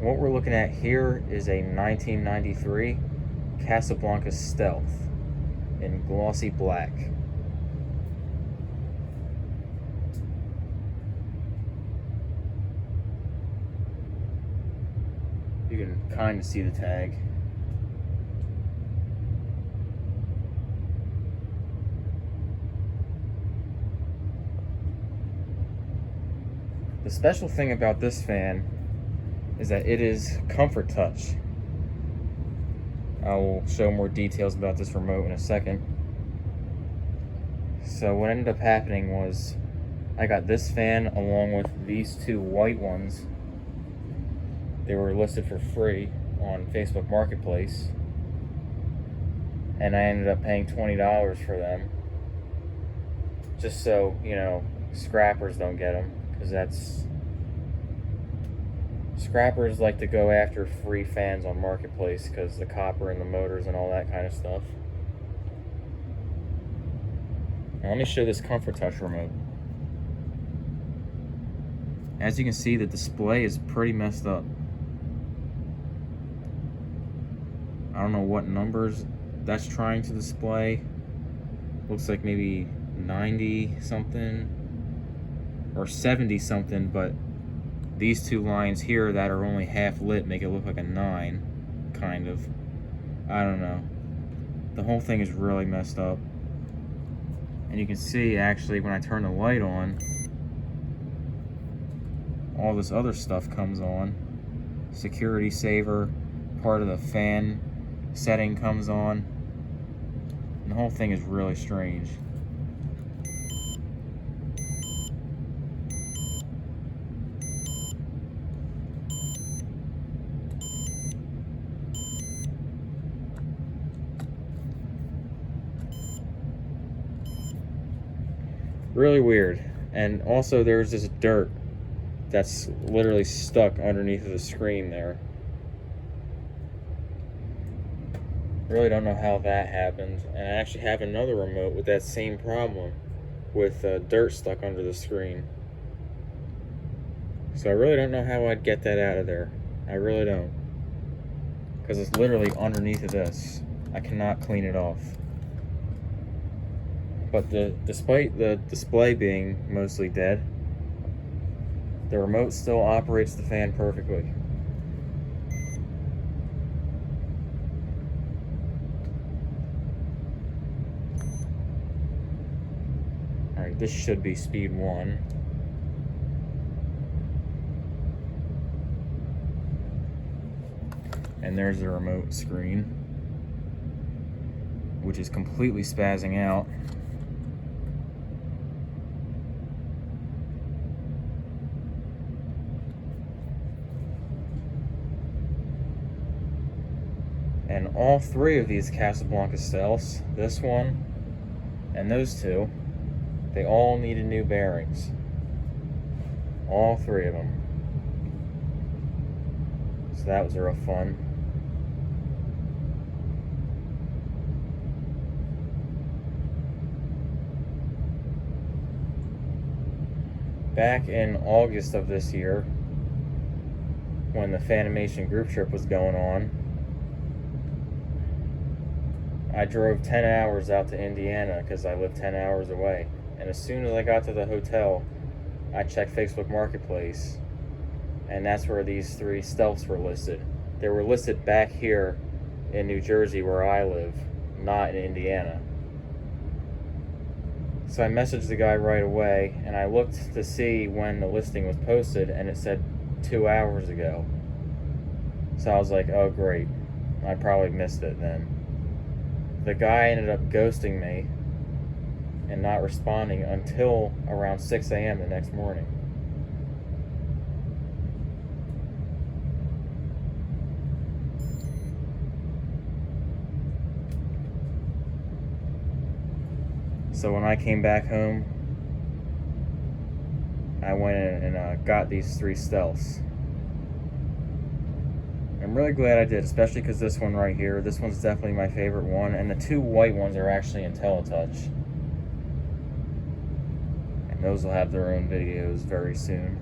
What we're looking at here is a 1993 Casablanca Stealth in glossy black. You can kind of see the tag. The special thing about this fan is that it is Comfort Touch. I will show more details about this remote in a second. So what ended up happening was I got this fan along with these two white ones. They were listed for free on Facebook Marketplace, and I ended up paying $20 for them, just so, you know, scrappers don't get them, because scrappers like to go after free fans on Marketplace because the copper and the motors and all that kind of stuff. Now let me show this Comfort Touch remote. As you can see, the display is pretty messed up. I don't know what numbers that's trying to display. Looks like maybe 90 something or 70 something, but these two lines here that are only half lit make it look like a 9, kind of. I don't know. The whole thing is really messed up. And you can see, actually, when I turn the light on, all this other stuff comes on. Security saver, part of the fan setting comes on. And the whole thing is really strange. Really weird. And also there's this dirt that's literally stuck underneath of the screen there. Really don't know how that happened. And I actually have another remote with that same problem, with dirt stuck under the screen. So I really don't know how I'd get that out of there. I really don't, because it's literally underneath of this. I cannot clean it off. But despite the display being mostly dead, the remote still operates the fan perfectly. Alright, this should be speed 1. And there's the remote screen, which is completely spazzing out. And all three of these Casablanca stealths, this one and those two, they all needed new bearings. All three of them. So that was real fun. Back in August of this year, when the Fanimation group trip was going on, I drove 10 hours out to Indiana because I live 10 hours away. And as soon as I got to the hotel, I checked Facebook Marketplace, and that's where these three stealths were listed. They were listed back here in New Jersey where I live, not in Indiana. So I messaged the guy right away, and I looked to see when the listing was posted, and it said 2 hours ago. So I was like, oh great, I probably missed it then. The guy ended up ghosting me and not responding until around 6 a.m. the next morning. So when I came back home, I went in and got these three stealths. I'm really glad I did, especially because this one right here, this one's definitely my favorite one, and the two white ones are actually IntelliTouch. And those will have their own videos very soon.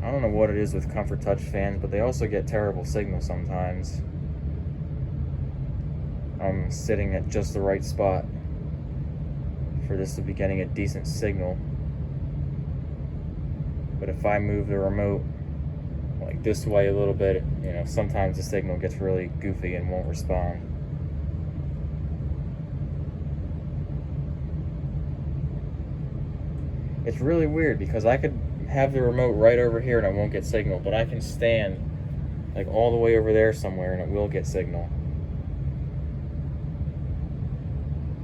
I don't know what it is with Comfort Touch fans, but they also get terrible signal sometimes. I'm sitting at just the right spot for this to be getting a decent signal. But if I move the remote like this way a little bit, you know, sometimes the signal gets really goofy and won't respond. It's really weird because I could have the remote right over here and it won't get signal, but I can stand like all the way over there somewhere and it will get signal.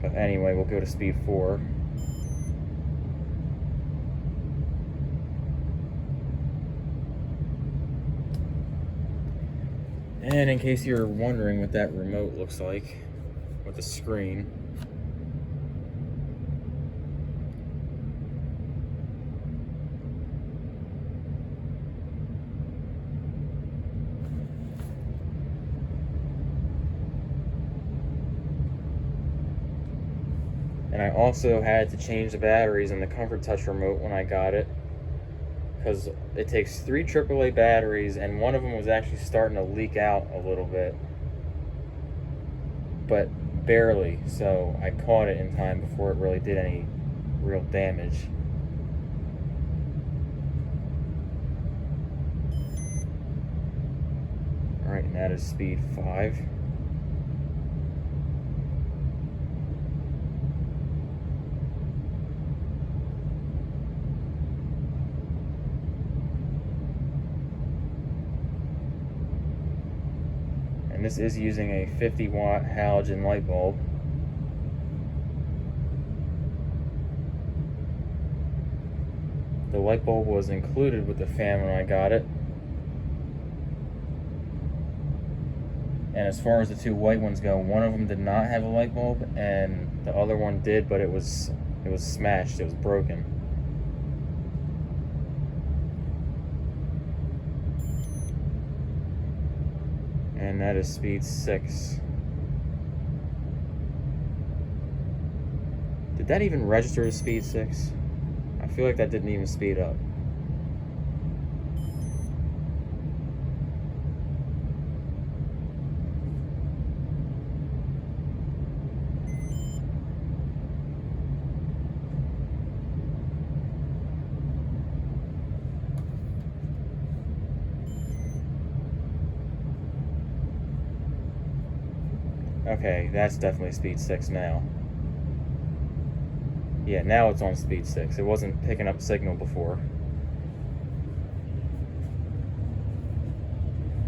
But anyway, we'll go to speed 4. And in case you're wondering what that remote looks like with the screen, and I also had to change the batteries in the Comfort Touch remote when I got it, because it takes 3 AAA batteries, and one of them was actually starting to leak out a little bit, but barely, so I caught it in time before it really did any real damage. Alright, and that is speed 5. And this is using a 50-watt halogen light bulb. The light bulb was included with the fan when I got it. And as far as the 2 white ones go, one of them did not have a light bulb, and the other one did, but it was smashed, it was broken. And that is speed 6. Did that even register as speed 6? I feel like that didn't even speed up. Okay, that's definitely speed 6 now. Yeah, now it's on speed 6. It wasn't picking up signal before.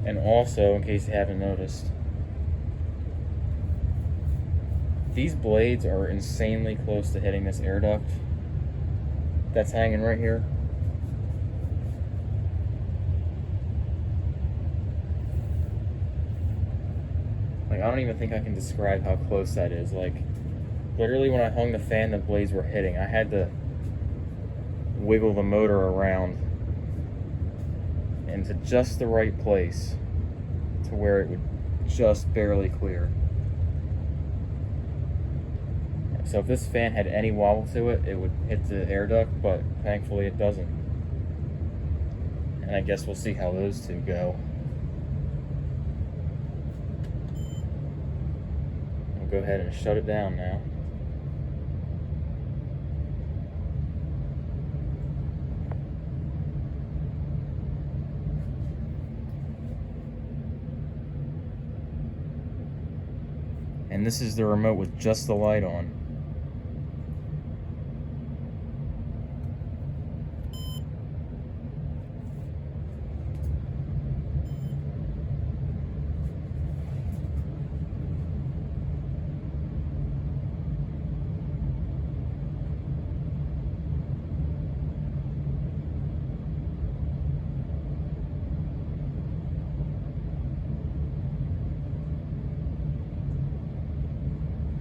And also, in case you haven't noticed, these blades are insanely close to hitting this air duct that's hanging right here. Like, I don't even think I can describe how close that is. Like, literally when I hung the fan, the blades were hitting. I had to wiggle the motor around into just the right place to where it would just barely clear. So if this fan had any wobble to it, it would hit the air duct, but thankfully it doesn't. And I guess we'll see how those two go. I'll go ahead and shut it down now. And this is the remote with just the light on.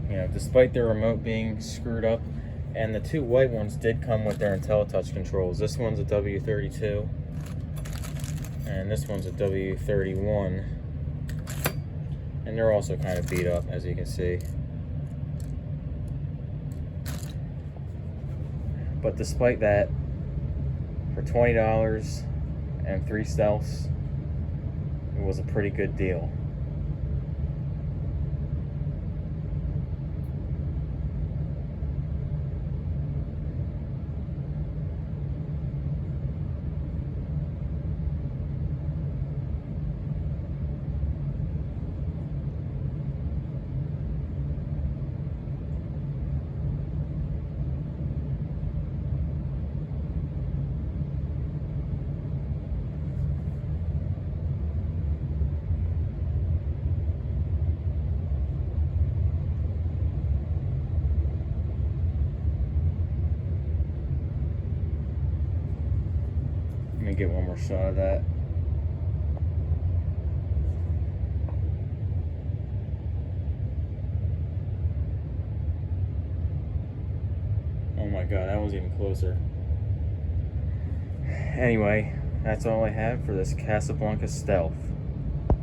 You know, despite the remote being screwed up, and the 2 white ones did come with their IntelliTouch controls. This one's a W32, and this one's a W31, and they're also kind of beat up, as you can see. But despite that, for $20 and 3 stealths, it was a pretty good deal. Let me get one more shot of that. Oh my god, that was even closer. Anyway, that's all I have for this Casablanca Stealth.